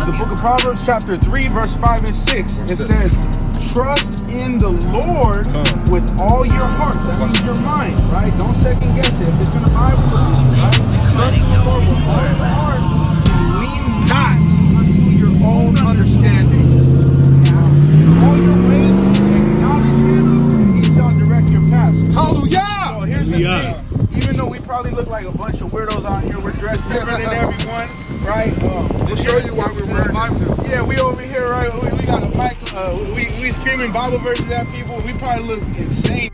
the book of Proverbs, chapter 3, verse 5 and 6. It says, trust in the Lord with all your heart. That means your mind, right? Don't second guess it. If it's in the Bible, right? Trust in the Lord with all your heart and lean not unto your own understanding. All your ways, acknowledge him, and he shall direct your paths. Hallelujah! So here's the thing. Even though we probably look like a bunch of weirdos out here, we're dressed different than everyone, right? We'll show you why we're wearing this. Yeah, we over here, right? We got a mic. We screaming Bible verses at people. We probably look insane.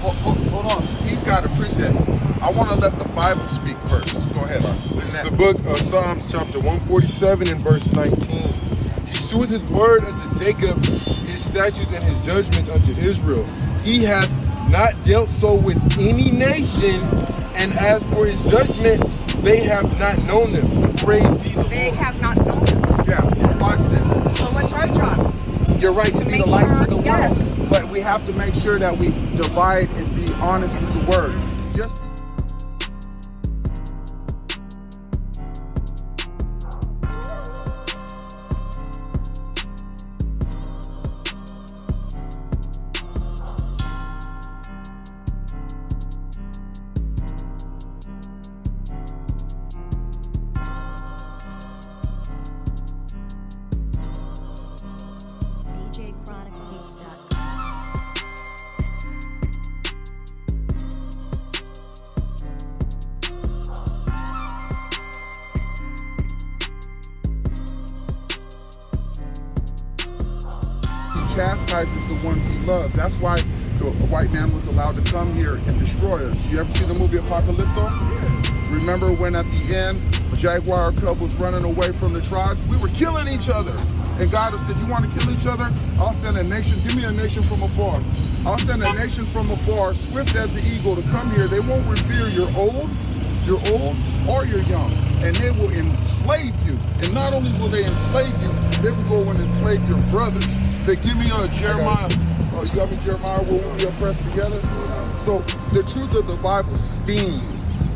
Hold on. He's got a preset. I want to let the Bible speak first. Go ahead. This is the book of Psalms, chapter 147 and verse 19. He sheweth his word unto Jacob, his statutes and his judgments unto Israel. He hath not dealt so with any nation, and as for his judgment, they have not known them. Praise thee the Lord. They have not known them. Yeah, so watch this. So what's our job? You're right to be the light to the Yes. world, but we have to make sure that we divide and be honest with the word. Just chastises the ones he loves. That's why the white man was allowed to come here and destroy us. You ever see the movie Apocalypto? Remember when at the end, a jaguar cub was running away from the tribes? We were killing each other. And God has said, you want to kill each other? I'll send a nation. Give me a nation from afar. I'll send a nation from afar, swift as the eagle, to come here. They won't revere your old or your young. And they will enslave you. And not only will they enslave you, they will go and enslave your brothers. They give me a Jeremiah. Oh, you got me Jeremiah, will we be oppressed together? So the truth of the Bible stings.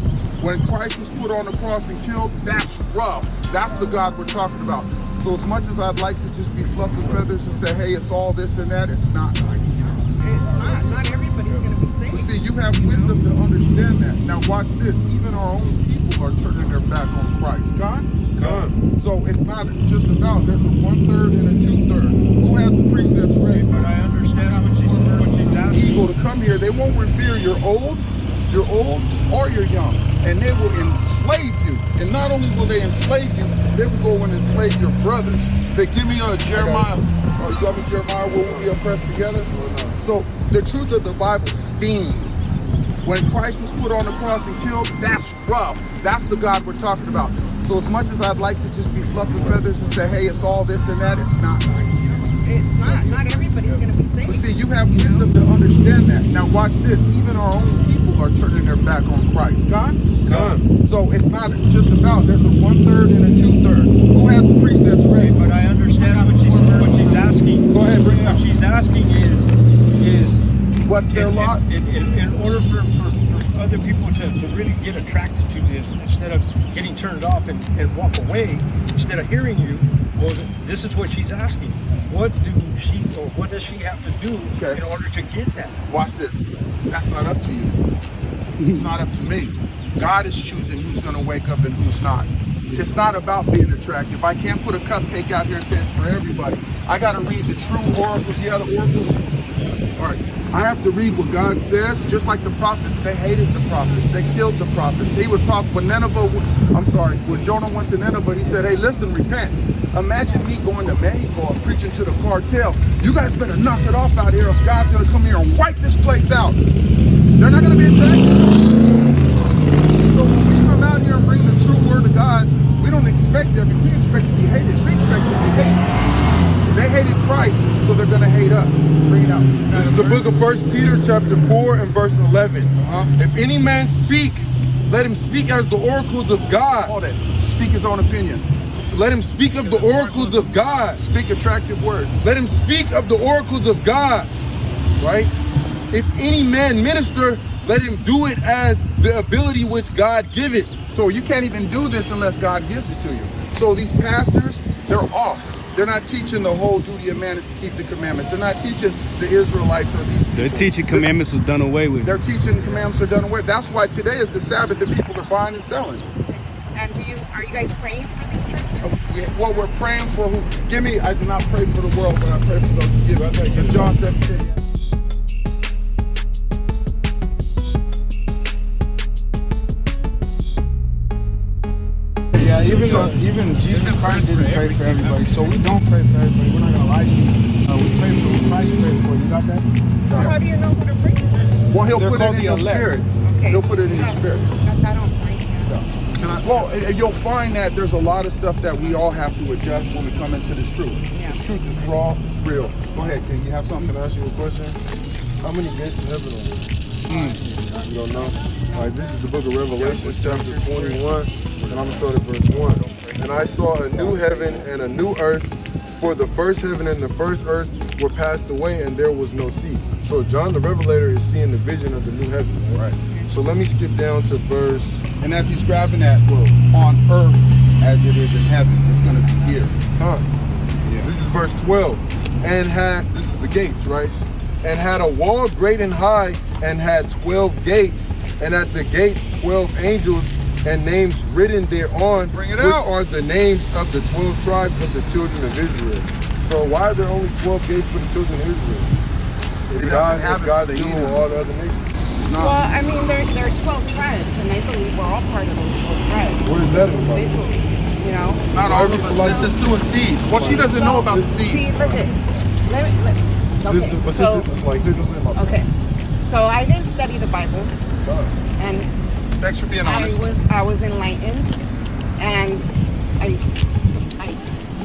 When Christ was put on the cross and killed, that's rough. That's the God we're talking about. So as much as I'd like to just be fluffy feathers and say, hey, it's all this and that, it's not. It's not. Not everybody's going to be saved. But see, you have wisdom to understand that. Now watch this. Even our own people are turning their back on Christ. God? So it's not just about, there's a 1/3 and a 2/3. Who has the precepts ready? But I understand what she's asking. Eagle to come here, they won't revere your old or your young, and they will enslave you. And not only will they enslave you, they will go and enslave your brothers. They give me a Jeremiah. Oh, you got me Jeremiah, will we be oppressed together? So the truth of the Bible stings. When Christ was put on the cross and killed, that's rough. That's the God we're talking about. So as much as I'd like to just be fluffy feathers and say, hey, it's all this and that, it's not. It's not. Not everybody's going to be saved. But see, you have wisdom to understand that. Now watch this. Even our own people are turning their back on Christ. God? So it's not just about, there's a 1/3 and a 2/3. Who has the precepts ready? But I understand what she's asking. Go ahead, bring it up. What she's asking is what's their lot? In order for other people to really get attracted to this, instead of getting turned off and walk away, instead of hearing you, well, this is what she's asking. What does she have to do in order to get that? Watch this. That's not up to you. It's not up to me. God is choosing who's going to wake up and who's not. It's not about being attractive. I can't put a cupcake out here and say it's for everybody. I got to read the true oracles. Yeah, the oracles. All right. I have to read what God says, just like the prophets. They hated the prophets. They killed the prophets. They would prophet when when Jonah went to Nineveh, he said, hey, listen, repent. Imagine me going to Mexico and preaching to the cartel. You guys better knock it off out here, or God's going to come here and wipe this place out. They're not going to be attracted. So when we come out here and bring the true word of God, we don't expect we expect to be hated. We expect to be hated. They hated Christ, so they're going to hate us. Bring it out. This is the book of 1 Peter chapter 4 and verse 11. If any man speak, let him speak as the oracles of God. Hold it. Speak his own opinion. Let him speak of the oracles of God. Speak attractive words. Let him speak of the oracles of God. Right? If any man minister, let him do it as the ability which God giveth. So you can't even do this unless God gives it to you. So these pastors, they're off. They're not teaching the whole duty of man is to keep the commandments. They're not teaching the Israelites or these people. They're teaching commandments was done away with. They're teaching commandments are done away. That's why today is the Sabbath that people are buying and selling. And are you guys praying for these churches? Well, we're praying for who? I do not pray for the world, but I pray for those who give. In John 17. Yeah, even Jesus Christ didn't pray for everybody, so we don't pray for everybody. We're not gonna lie to you. We pray for who Christ prayed for. You got that? So how do you know who to pray for? Well, he'll They're put it called in the your elect. spirit. Okay. He'll put it in your spirit. I don't pray. Well, you'll find that there's a lot of stuff that we all have to adjust when we come into this truth. Yeah. This truth is raw, it's real. Go ahead, can you have something? Can I ask you a question? How many gates of heaven are there? You don't know? All right, this is the book of Revelation, chapter 21, and I'm going to start at verse 1. And I saw a new heaven and a new earth, for the first heaven and the first earth were passed away, and there was no sea. So John the Revelator is seeing the vision of the new heaven, right? So let me skip down to verse... And as he's grabbing that, well, on earth as it is in heaven, it's going to be here. This is verse 12. And this is the gates, right? And had a wall great and high, and had 12 gates, and at the gates 12 angels, and names written thereon, Bring it which out. are the names of the 12 tribes of the children of Israel. So why are there only 12 gates for the children of Israel? It doesn't have it for God's the dealing with heathen. all the other nations. No. Well, I mean, there's 12 tribes, and I believe we're all part of those 12 tribes. Where is that in the Bible? Individually, you know. Not all of us. This is through a seed. Well, she doesn't know about the seed. See, look at. Okay. So I didn't study the Bible, and Thanks for being honest. I was enlightened, and I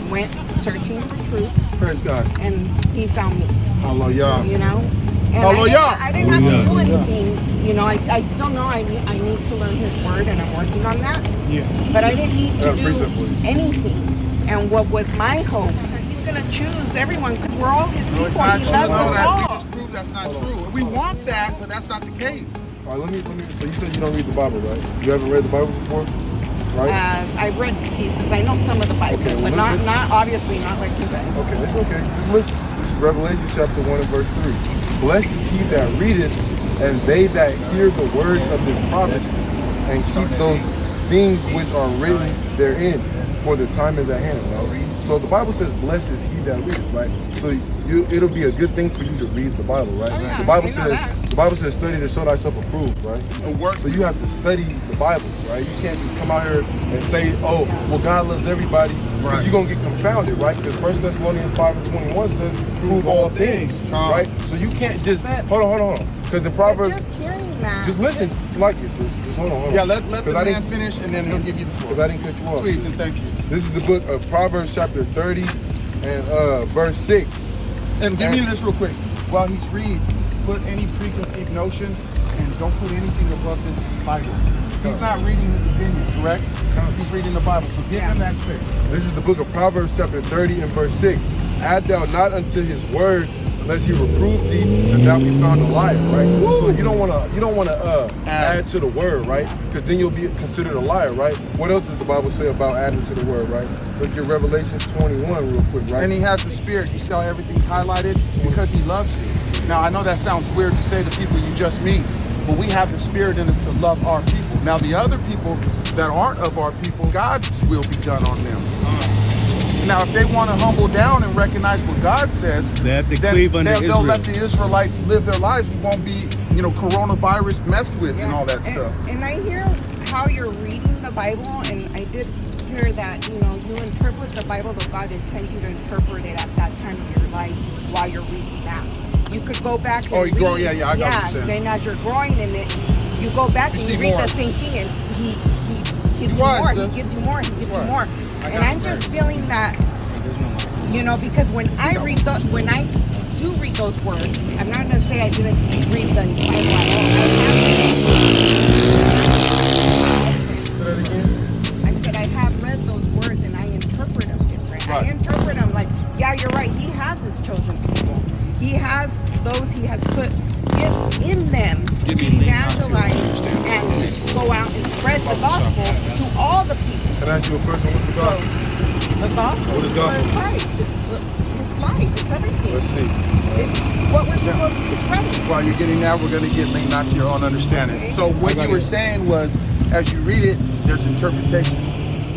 went searching for truth, Praise God. and He found me. Hallelujah. You know. And Hallelujah. I didn't have to do anything. You know, I still know I need to learn His Word, and I'm working on that. Yeah. But I didn't need to do preceptfully. anything. And what was my hope? He's going to choose everyone because we're all His No, people. it's not He true. loves No, us that we all. just proved that's not true. We want that, but that's not the case. All right, let me. So you said you don't read the Bible, right? You haven't read the Bible before, right? I've read pieces. I know some of the Bible, Okay, well, but listen. not obviously not like you guys. Okay, it's okay. Just listen. This is Revelation chapter 1 and verse 3. Blessed is he that readeth, and they that hear the words of this promise, and keep those things which are written therein, for the time is at hand, right? So the Bible says, blessed is he that readeth, right? So it'll be a good thing for you to read the Bible, right? Oh, yeah, The Bible I know that. study to show thyself approved, right? The work. So you have to study the Bible, right? You can't just come out here and say, oh, well, God loves everybody, because Right. you're going to get confounded, right? Because 1 Thessalonians 5 and 21 says, prove all things, right? So you can't just, hold on. Because in Proverbs, Just hearing that. just listen, it's like this, just hold on. Yeah, let the 'Cause I man didn't- finish, and then he'll give you the Because floor. I didn't cut you off. Please and thank you. This is the book of Proverbs chapter 30 and verse 6. And give me this real quick. While he's reading, put any preconceived notions and don't put anything above this Bible. He's not reading his opinion, correct? He's reading the Bible, so give him that space. This is the book of Proverbs chapter 30 and verse 6. Add thou not unto his words, lest he reprove thee, and thou be found a liar, right? So you don't wanna add to the word, right? Because then you'll be considered a liar, right? What else does the Bible say about adding to the word, right? Let's get Revelation 21 real quick, right? And he has the spirit. You see how everything's highlighted? Because he loves you. Now, I know that sounds weird to say to people you just meet, but we have the spirit in us to love our people. Now, the other people that aren't of our people, God's will be done on them. Now, if they want to humble down and recognize what God says, They have to then cleave under they'll let Israel. the Israelites live their lives. We won't be, coronavirus messed with and all that stuff. And I hear how you're reading the Bible, and I did hear that, you interpret the Bible the God intends you to interpret it at that time of your life while you're reading that. You could go back and you grow, read. yeah, I got what you're saying. Then as you're growing in it, you go back You and see you read more. the same thing, and he gives He's you wise, more, sis. he gives you more, he gives Wise. you more. And I'm just feeling that, because when I do read those words, I'm not gonna say I didn't read the Bible I said I have read those words and I interpret them different. Right. I interpret them like, yeah, you're right. He has his chosen people. He has those he has put gifts in them to evangelize and go out and spread the gospel to all the people. Can I ask you a question? What's the gospel? The gospel What is is gospel? Christ. It's life. It's everything. Let's see. It's what we're supposed to be spreading. While you're getting that, we're going to get lean not to your own understanding. Okay. So what you were saying was, as you read it, there's interpretation.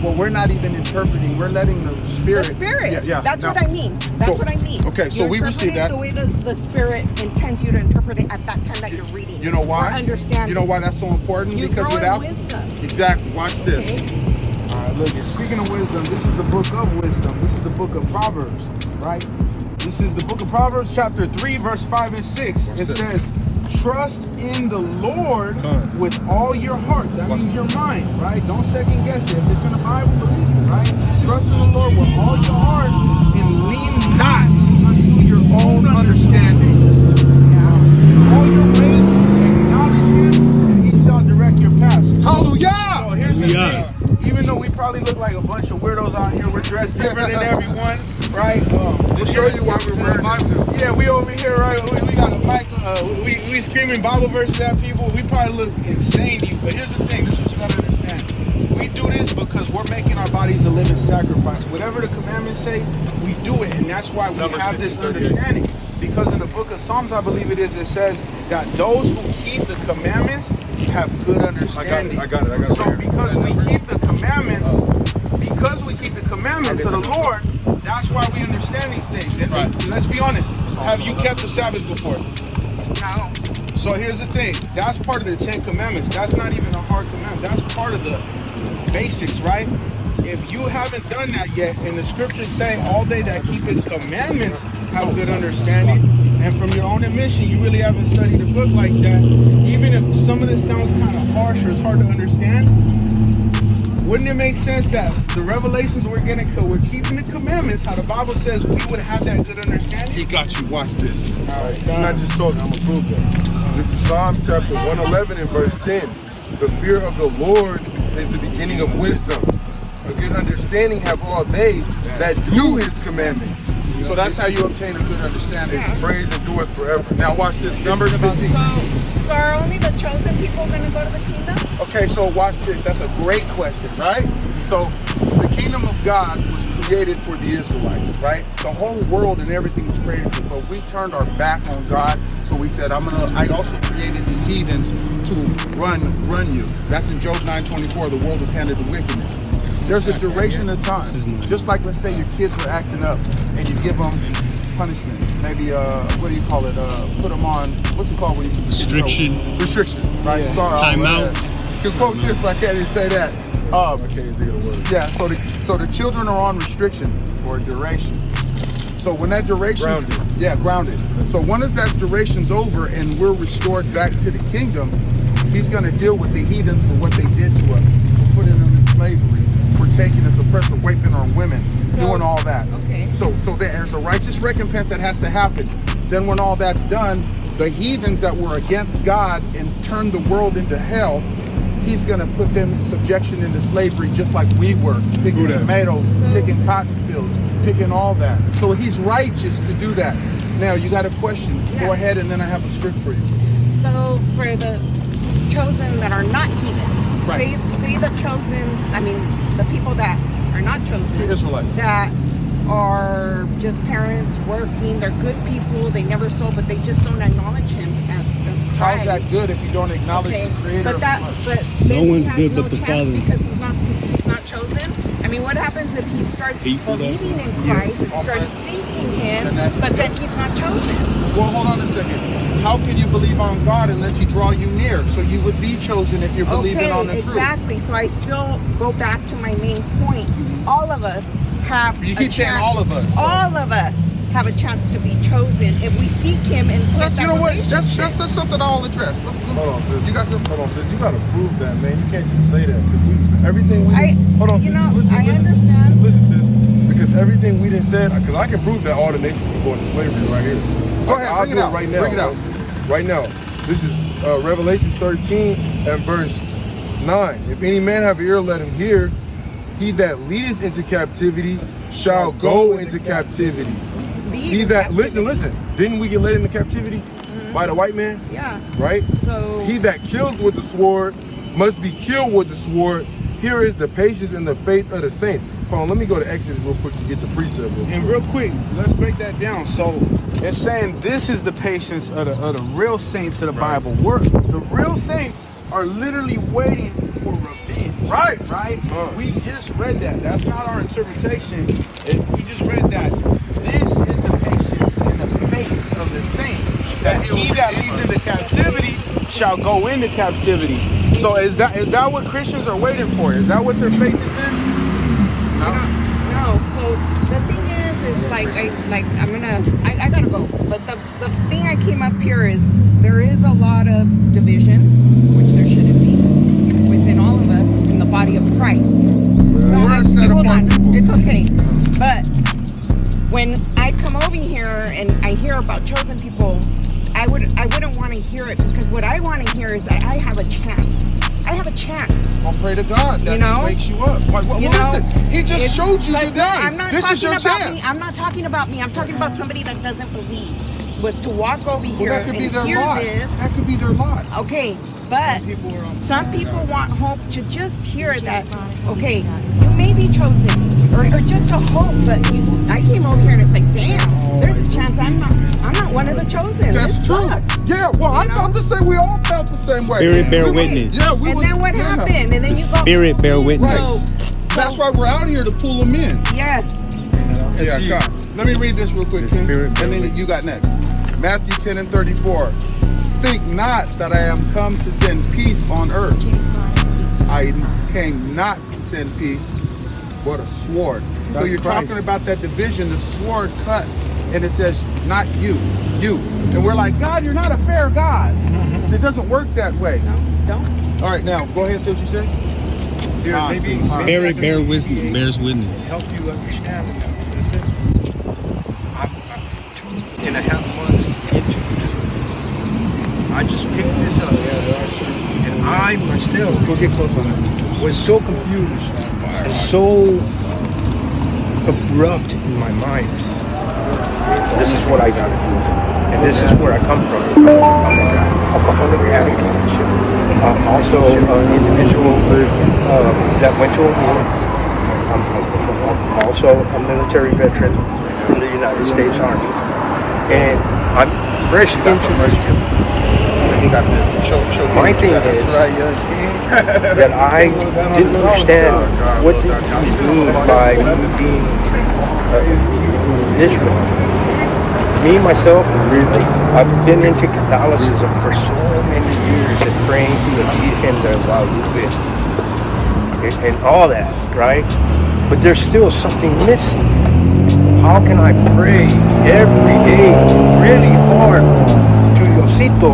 Well, we're not even interpreting. We're letting the Spirit. The Spirit. Yeah. That's Now, what I mean. That's what I mean. Okay, so You're we received that. interpreting the way the Spirit intends you to interpret it at that time that you're reading. You know why? Or understanding. You know why that's so important? You Because grow in without wisdom. exactly, watch this. Okay? All right, look, speaking of wisdom, this is the book of wisdom. This is the book of Proverbs, right? This is the book of Proverbs, chapter 3, verse 5 and 6. It says, trust in the Lord with all your heart. That means your mind, right? Don't second guess it. If it's in the Bible, believe it, right? Trust in the Lord with all your heart and lean not unto your own understanding. In all your ways, acknowledge him, and he shall direct your paths. Hallelujah! So here's the thing. Even though we probably look like a bunch of weirdos out here, we're dressed different than everyone, right? We'll show you why we're wearing this. Yeah, we over here, right? We got a mic. We screaming Bible verses at people. We probably look insane to you. But here's the thing. This is what you gotta understand. We do this because we're making our bodies a living sacrifice. Whatever the commandments say, we do it, and that's why we have this understanding. Because in the book of Psalms, I believe it says that those who keep the commandments have good understanding. I got it. So because we keep the commandments, of the Lord, that's why we understand these things. And let's be honest, have you kept the Sabbath before? No. So here's the thing, that's part of the 10 commandments. That's not even a hard commandment. That's part of the basics, right? If you haven't done that yet, and the scriptures say all they that keep his commandments have good understanding, and from your own admission, you really haven't studied the book like that, even if some of this sounds kind of harsh or it's hard to understand, wouldn't it make sense that the revelations we're getting, because we're keeping the commandments, how the Bible says we would have that good understanding? He got you. Watch this. All right, I'm not just talking, I'm going to prove that. This is Psalms chapter 111 and verse 10. The fear of the Lord is the beginning of wisdom. A good understanding have all they that do his commandments. So that's how you obtain a good understanding. Yeah. Praise endureth forever. Now watch this. Numbers 15. So are only the chosen people going to go to the kingdom? Okay, so watch this. That's a great question, right? So the kingdom of God was created for the Israelites, right? The whole world and everything was created for, but we turned our back on God. So we said, I also created these heathens to run you. That's in Job 9:24. The world is handed to wickedness. There's a duration of time. Just like, let's say your kids are acting up and you give them punishment. Maybe, what do you call it? Put them on, what's it called when you Restriction. Restriction, right? Yeah. Sorry, Time out. Because quote this, I can't even say that. I can't even think of the word. Yeah, so the children are on restriction for a duration. So when that duration, Grounded. Yeah, grounded. So once that duration's over and we're restored back to the kingdom, he's going to deal with the heathens for what they did to us, for putting them in slavery, for taking us oppressor, raping our women, doing all that. Okay. So there's a righteous recompense that has to happen. Then when all that's done, the heathens that were against God and turned the world into hell, he's going to put them in subjection into slavery just like we were, picking tomatoes, picking cotton fields, picking all that. So he's righteous to do that. Now, you got a question. Yeah. Go ahead, and then I have a script for you. So for the chosen that are not heathens, Right. say the chosen, I mean the people that are not chosen, The Israelites. that are just parents working, they're good people, they never stole, but they just don't acknowledge him as How's Christ. that good if you don't acknowledge the creator But of that, the but No then he one's has good no but the chance Father. because he's not chosen. I mean, what happens if he starts People that- believing in Christ and starts seeking him, Then that's but then good. he's not chosen? Well, hold on a second. How can you believe on God unless he draw you near? So you would be chosen if you're believing on the truth. Exactly. So I still go back to my main point. All of us have You a keep saying chance- all of us, though. All of us have a chance to be chosen if we seek him and put that You know what? relationship. That's something I'll address. Hold on, sis. You got some? Hold on, sis. You gotta prove that, man. You can't just say that. Because everything we hold on, sis. you know, Just listen, I listen. understand. Just listen, sis. Because everything we didn't said, because I can prove that all the nations were going to slavery right here. Go ahead, I'll bring it do out. right now. Bring it out. Right now. This is Revelation 13 and verse 9. If any man have ear, let him hear. He that leadeth into captivity shall go into captivity. He that, listen, didn't we get led into captivity by the white man? Yeah. Right? So He that kills with the sword must be killed with the sword. Here is the patience and the faith of the saints. Hold on, let me go to Exodus real quick to get the precept. And real quick, let's break that down. So it's saying this is the patience of the real saints of the Bible. The real saints are literally waiting for revenge. Right. We just read that. That's not our interpretation. We just read that. This is the patience and the faith of the saints. That he that leads into captivity shall go into captivity. So is that what Christians are waiting for? Is that what their faith is in? No. So the thing is like I gotta go. But the thing I came up here is there is a lot of division, which there shouldn't be, within all of us in the body of Christ. Hold on, it's okay. But when I come over here and I hear about chosen people, I wouldn't want to hear it, because what I want to hear is that I have a chance. I have a chance. Well, pray to God that He wakes you up. Listen, He just showed you today. I'm not this talking is your about chance. me. I'm not talking about me. I'm talking about somebody that doesn't believe. Was to walk over here That could and be their hear lot. this. That could be their lot. Okay, but some people want hope to just hear that, okay, you may be chosen, or just to hope, but I came over here and it's like, damn, there's a chance I'm not one of the chosen. That's this true. Sucks. Yeah, well, I felt the same. We all felt the same way. Spirit bear witness. Yeah, And then what happened? And then you go, Spirit bear witness. Right. That's why we're out here to pull them in. yes. Yeah, come. Let me read this real quick, Ken, and then you got next. Matthew 10:34. Think not that I am come to send peace on earth. I came not to send peace, but a sword. So you're talking about that division, the sword cuts, and it says, not you. And we're like, God, you're not a fair God. It doesn't work that way. No, don't. All right, now, go ahead and say what you say. Here, maybe Spirit bears witness. help you understand. I'm 2.5 months into it. I just picked this up, and I myself Go get close on this. was so confused and so abrupt in my mind. This is what I got to do, and this is where I come from. I'm an alcoholic addict. I'm also an individual that went to a war. I'm also a military veteran from the United States Army, and I'm fresh into this. My thing is that I didn't understand what did he mean by me being Israel. Me, myself, I've been into Catholicism for so many years and praying to the Virgen de Guadalupe and all that, right? But there's still something missing. How can I pray every day really hard to Diosito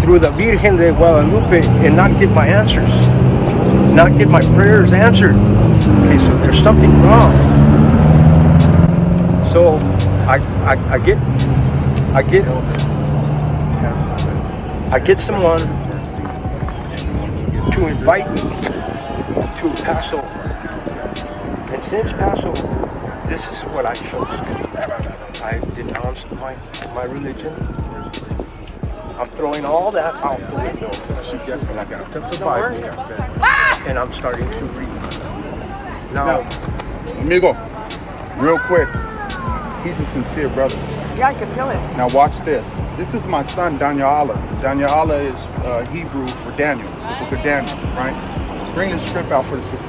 through the Virgen de Guadalupe and not get my answers, not get my prayers answered? Okay, so there's something wrong. So I get someone to invite me to Passover, and since Passover, this is what I chose. I denounced my religion. I'm throwing all that out the window. And I'm starting to read. Now, Amigo, real quick. He's a sincere brother. Yeah, I can feel it. Now watch this. This is my son, Daniel Allah. Daniel Allah is Hebrew for Daniel, the book of Daniel, right? Bring the script out for the sister.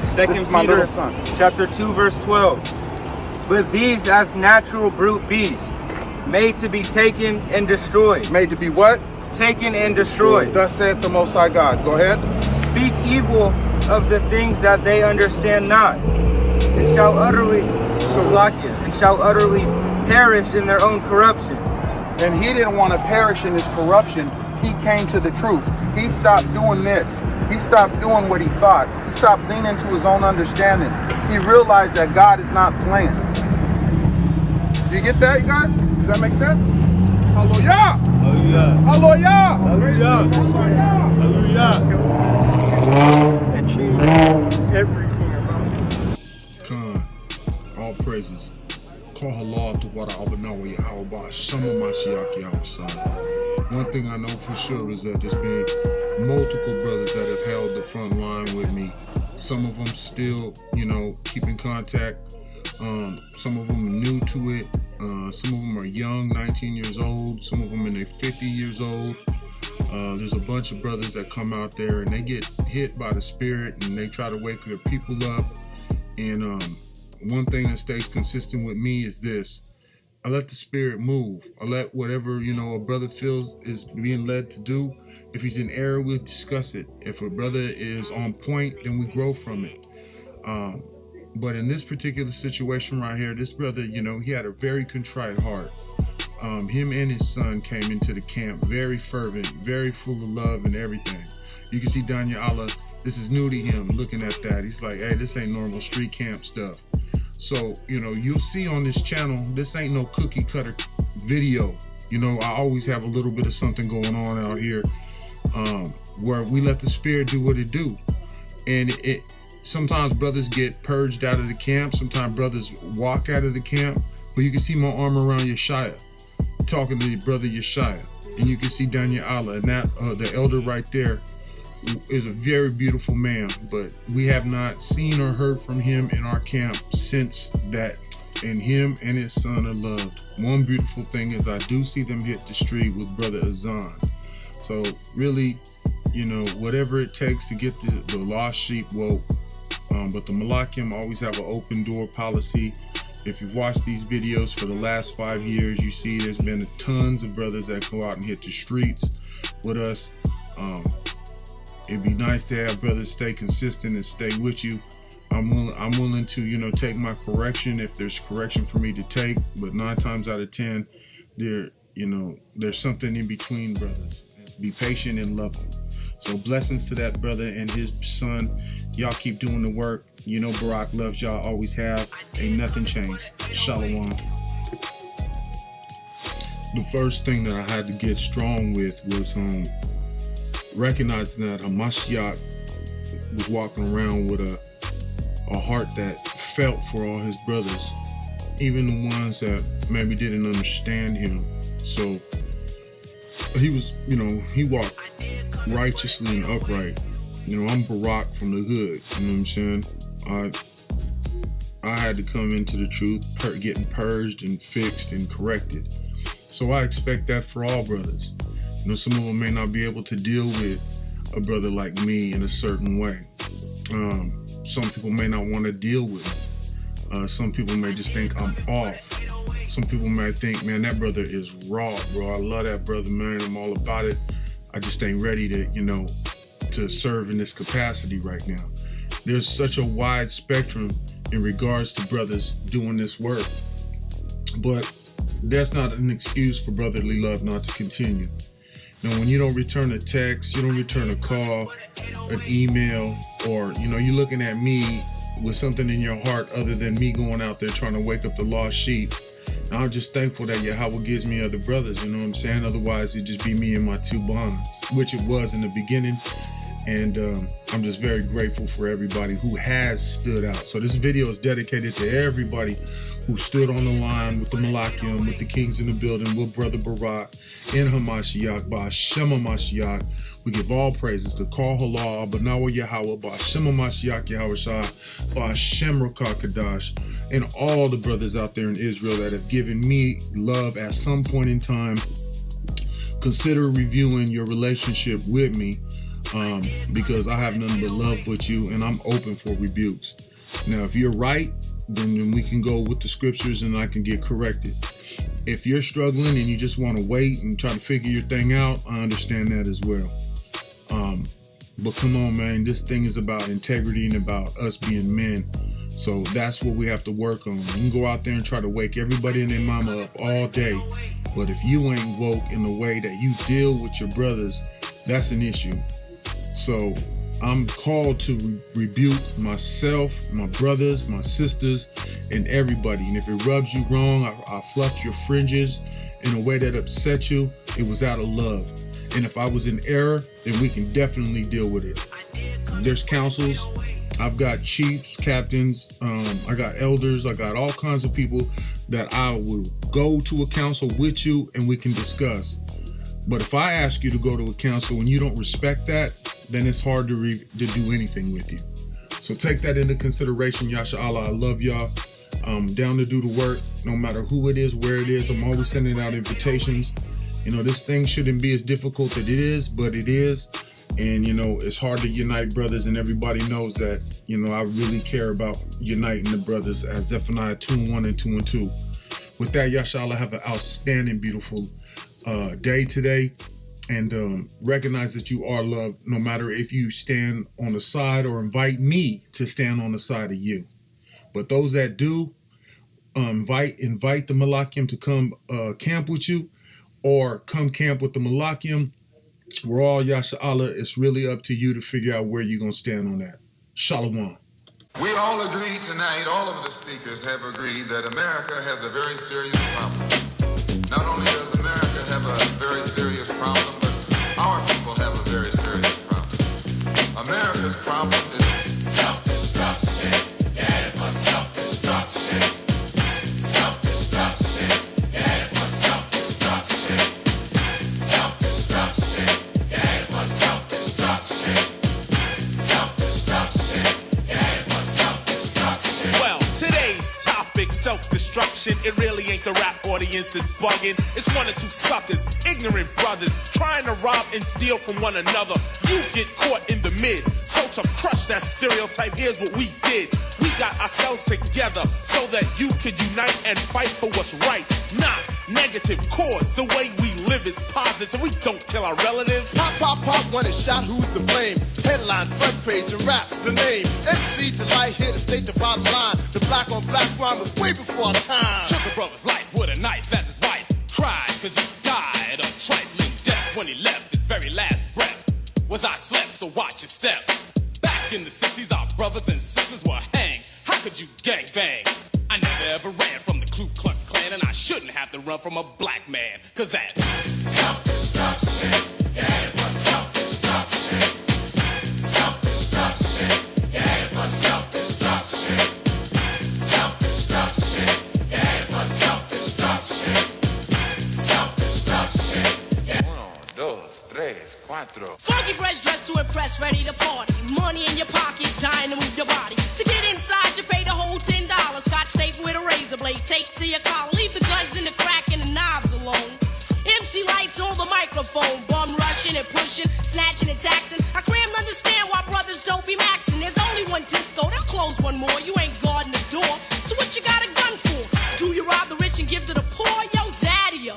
Second my Peter little son. chapter 2 verse 12. But these as natural brute beasts, made to be taken and destroyed. Made to be what? Taken and destroyed. Thus saith the Most High God. Go ahead. Speak evil of the things that they understand not, and shall utterly perish in their own corruption. And he didn't want to perish in his corruption. He came to the truth. He stopped doing this. He stopped doing what he thought. He stopped leaning to his own understanding. He realized that God is not playing. Do you get that, you guys? Does that make sense? Hallelujah! Hallelujah! Hallelujah! Hallelujah! it changed everything about me. Khan, all praises. Call halal to water Abanawa Yahweh, some of Hamachiac Yahweh. One thing I know for sure is that there's been multiple brothers that have held the front line with me Some of them still, keep in contact. Some of them are new to it. Some of them are young, 19 years old. Some of them in their 50 years old. There's a bunch of brothers that come out there and they get hit by the Spirit and they try to wake their people up. And one thing that stays consistent with me is this. I let the Spirit move. I let whatever, a brother feels is being led to do. If he's in error, we'll discuss it. If a brother is on point, then we grow from it. But in this particular situation right here, this brother, he had a very contrite heart. Him and his son came into the camp very fervent, very full of love and everything. You can see Danya Allah, this is new to him, looking at that. He's like, hey, this ain't normal street camp stuff. So, you'll see on this channel, this ain't no cookie cutter video. I always have a little bit of something going on out here where we let the Spirit do what it do. And sometimes brothers get purged out of the camp. Sometimes brothers walk out of the camp. But you can see my arm around Yeshaya, talking to your brother Yeshaya. And you can see Danya Allah. And that the elder right there is a very beautiful man, but we have not seen or heard from him in our camp since that, and him and his son are loved. One beautiful thing is I do see them hit the street with Brother Azan. So really, whatever it takes to get the lost sheep woke. But the Malakness always have an open door policy. If you've watched these videos for the last 5 years, you see there's been tons of brothers that go out and hit the streets with us. It'd be nice to have brothers stay consistent and stay with you. I'm willing to, take my correction if there's correction for me to take. But 9 times out of 10, there's something in between, brothers. Be patient and love them. So blessings to that brother and his son. Y'all keep doing the work. Barak loves y'all, always have. Ain't nothing changed. Shalawam. The first thing that I had to get strong with was recognizing that Hamachiac was walking around with a heart that felt for all his brothers, even the ones that maybe didn't understand him. So he was, he walked righteously and upright. I'm Barak from the hood, you know what I'm saying? I had to come into the truth, getting purged and fixed and corrected. So I expect that for all brothers. Some of them may not be able to deal with a brother like me in a certain way. Some people may not want to deal with me. Some people may just think I'm off. Some people might think, man, that brother is raw, bro. I love that brother, man. I'm all about it. I just ain't ready to, to serve in this capacity right now. There's such a wide spectrum in regards to brothers doing this work. But that's not an excuse for brotherly love not to continue. When you don't return a text, you don't return a call, an email, or, you're looking at me with something in your heart other than me going out there trying to wake up the lost sheep. And I'm just thankful that Yahweh gives me other brothers, you know what I'm saying? Otherwise, it'd just be me and my 2 bonds, which it was in the beginning. And I'm just very grateful for everybody who has stood out. So this video is dedicated to everybody who stood on the line with the Malakness, with the kings in the building, with Brother Barak, in Hamachiac, by Hashem Hamachiac. We give all praises to Kol Halal, B'Nawa Yahweh, by Hashem Hamachiac Yahweh Shah, by Hashem Raca Ha Qadash, and all the brothers out there in Israel that have given me love at some point in time. Consider reviewing your relationship with me, because I have nothing but love with you, and I'm open for rebukes. Now, if you're right, then we can go with the scriptures and I can get corrected. If you're struggling and you just want to wait and try to figure your thing out, I understand that as well. But come on, man, this thing is about integrity and about us being men. So that's what we have to work on. You can go out there and try to wake everybody and their mama up all day, but if you ain't woke in the way that you deal with your brothers, that's an issue. So I'm called to rebuke myself, my brothers, my sisters, and everybody. And if it rubs you wrong, I fluff your fringes in a way that upsets you, it was out of love. And if I was in error, then we can definitely deal with it. There's councils. I've got chiefs, captains, I got elders, I got all kinds of people that I will go to a council with you and we can discuss. But if I ask you to go to a council and you don't respect that, then it's hard to do anything with you. So take that into consideration, Yasha Allah. I love y'all. I'm down to do the work, no matter who it is, where it is. I'm always sending out invitations. You know, this thing shouldn't be as difficult as it is, but it is. And, you know, it's hard to unite brothers, and everybody knows that, you know, I really care about uniting the brothers, as Zephaniah 2:1 and 2 and 2. With that, Yasha Allah, have an outstanding, beautiful day today. And recognize that you are loved, no matter if you stand on the side or invite me to stand on the side of you. But those that do, invite the Malakness to come camp with you, or come camp with the Malakness. We're all Yasha Allah. It's really up to you to figure out where you're going to stand on that. Shalawam. We all agree tonight, all of the speakers have agreed that America has a very serious problem. Not only does America have a very serious problem, but our people have a very serious problem. America's problem is self-destruction. You're headed for self-destruction. Self-destruction. You're headed for self-destruction. Self-destruction. You're headed for self-destruction. Self-destruction. You're headed for self-destruction. Well, today's topic, self-destruction. It really ain't the rap audience that's bugging. It's one or two suckers, ignorant brothers, trying to rob and steal from one another. You get caught in the mid. So to crush that stereotype, here's what we did. We got ourselves together so that you could unite and fight for what's right, not negative cause. The way we live is positive. We don't kill our relatives. Pop, pop, pop, when it's shot, who's to blame? Headline, front page, and raps the name. MC Delight here to state the bottom line. The black on black crime was way before our time. Took a brother's life with a knife as his wife cried, cause he died a trifling death when he left his very last breath. Was I slept, so watch your step. Back in the 60s, our brothers and sisters were hanged. How could you gang bang? I never ever ran from the Ku Klux Klan, and I shouldn't have to run from a black man, cause that's self-destruction. You're headed for self-destruction. Self-destruction. You're headed for self-destruction. Self-destruction. You're headed for self-destruction. Self-destruction. 1, 2, 3, 4. Funky fresh dressed to impress, ready to party. Money in your pocket, dying to move your body. To get inside, you pay the whole $10. Scotch tape with a razor blade, take to your collar. Leave the guns in the crack and the knobs alone. MC Lights on the microphone, bum rushing and pushing, snatching and taxing. I can't understand why brothers don't be maxing. There's only one disco, they'll close one more. You ain't guarding the door, so what you got a gun for? Do you rob the rich and give to the poor? Yo, daddy-o.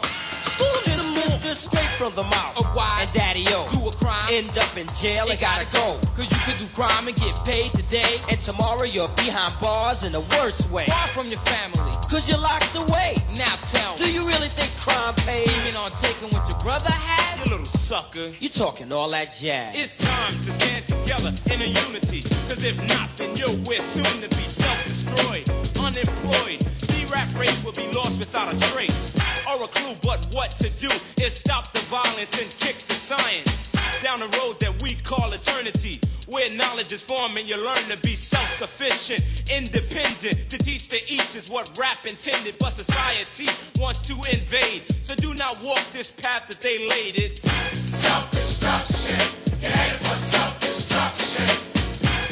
School them some more. This straight from the mouth. Of why? And daddy-o. Do a crime. End up in jail and gotta go. Cause you could do crime and get paid today. And tomorrow you're behind bars in the worst way. Far from your family. Cause you're locked away. Now tell me. Do you really think crime pays? Scheming on taking what your brother had? you little sucker. You talking all that jazz. It's time to stand together in a unity. Cause if not, then we're soon to be self-destroyed, unemployed. The rap race will be lost without a trace or a clue, but what to do is stop the violence and kick the science down the road that we call eternity, where knowledge is formed and you learn to be self-sufficient, independent. To teach to each is what rap intended, but society wants to invade. So do not walk this path that they laid. It's self-destruction. You're headed for self-destruction.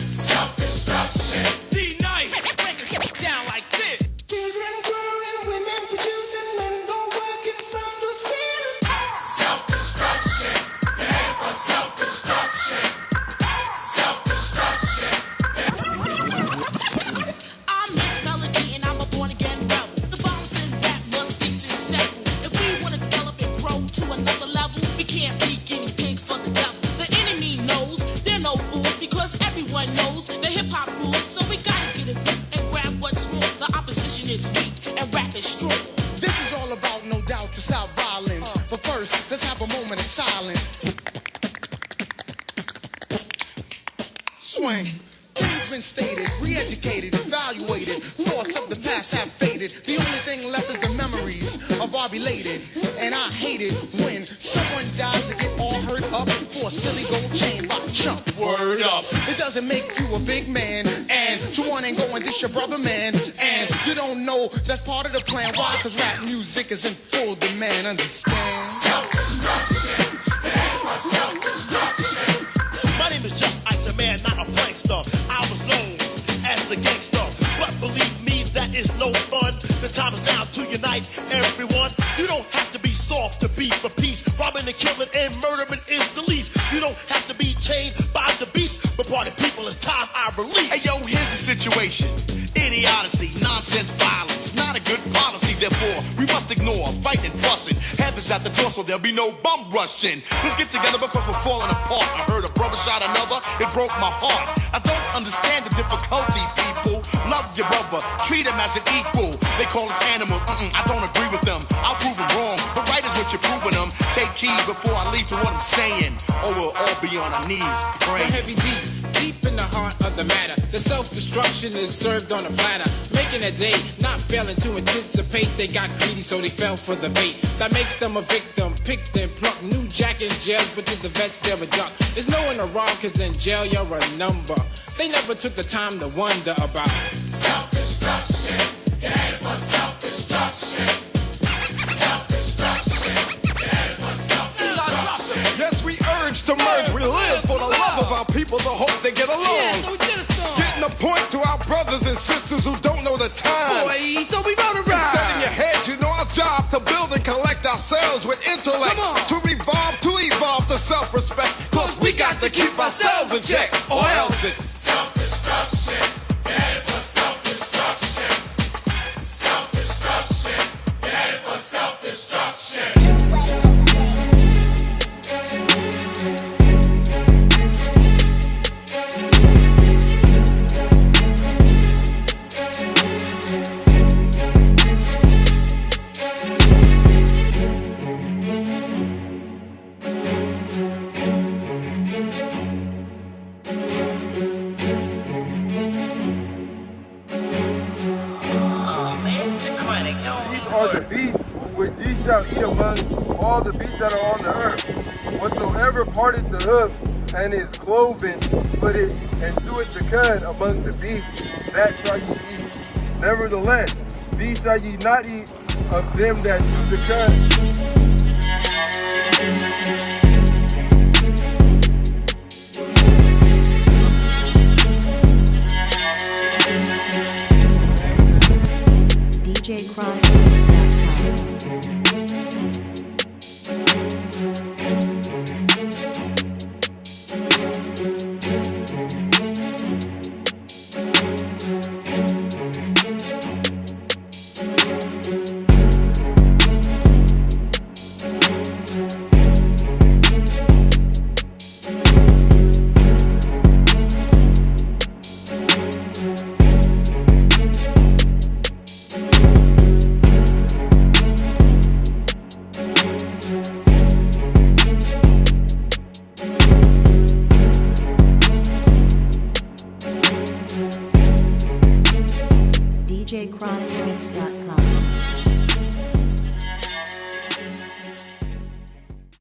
Self-destruction. D-Nice, break it down like this. Children growing, women producing, men go working, some do stealing. Self-destruction. You're headed for self-destruction. Self-destruction. I'm Miss Melody and I'm a born-again rebel. The bounce and rap must cease and settle. If we want to develop and grow to another level, we can't be guinea pigs for the devil. The enemy knows they're no fools because everyone knows the hip-hop rules. So we gotta get a grip and grab what's wrong. The opposition is weak and rap is strong. This is all about, no doubt, to stop violence. But first, let's have a moment of silence. Swing. Things been stated, re-educated, evaluated. Thoughts of the past have faded. The only thing left is the memories of our belated. And I hate it when someone dies to get all hurt up for a silly gold chain by chump. Word up. It doesn't make you a big man. And to one ain't going dish your brother, man. And you don't know that's part of the plan. Why? Cause rap music is in full demand. Understand? Self-destruction. Self-destruction. My name is Just Ice, a man, not a prankster. I was known believe me, that is no fun. The time is now to unite everyone. You don't have to be soft to be for peace. Robbing and killing and murdering is the least. You don't have to be chained by the beast. But party people, it's time I release. Hey yo, here's the situation. Idiocy, nonsense, violence, not a good policy. Therefore, we must ignore fighting and fussing. Heaven's at the door, so there'll be no bum rushing. Let's get together because we're falling apart. I heard a brother shot another, it broke my heart. I don't understand the difficulty, people. Love your brother, treat him as an equal. They call us animals, I don't agree with them. I'll prove them wrong, but right is what you're proving them. Take heed before I leave to what I'm saying, or we'll all be on our knees praying. Heavy deep in the heart of the matter. The self-destruction is served on a platter, making a day, not failing to anticipate. They got greedy, so they fell for the bait. That makes them a victim, picked and plucked. New jack in jail, but to the vets they're a duck. There's no one around, cause in jail you're a number. They never took the time to wonder about self-destruction. You're headed for self-destruction. Self-destruction. You're headed for self-destruction. Yes, we urge to merge. We live for the love of our people, the hope they get along. Yeah, so we did a song. Getting a point to our brothers and sisters who don't know the time. Boy, so we run around. Instead in your heads, you know our job to build and collect ourselves with intellect. To revolve, to evolve to self-respect. Cause we got to keep ourselves in check, or else it's self-destruction. You're headed for self-destruction. Self-destruction. You're headed for self-destruction. Are the beasts which ye shall eat among all the beasts that are on the earth. Whatsoever parteth the hoof and is cloven footed and cheweth the cud among the beasts, that shall ye eat. Nevertheless, these shall ye not eat of them that chew the cud. DJChronic.com.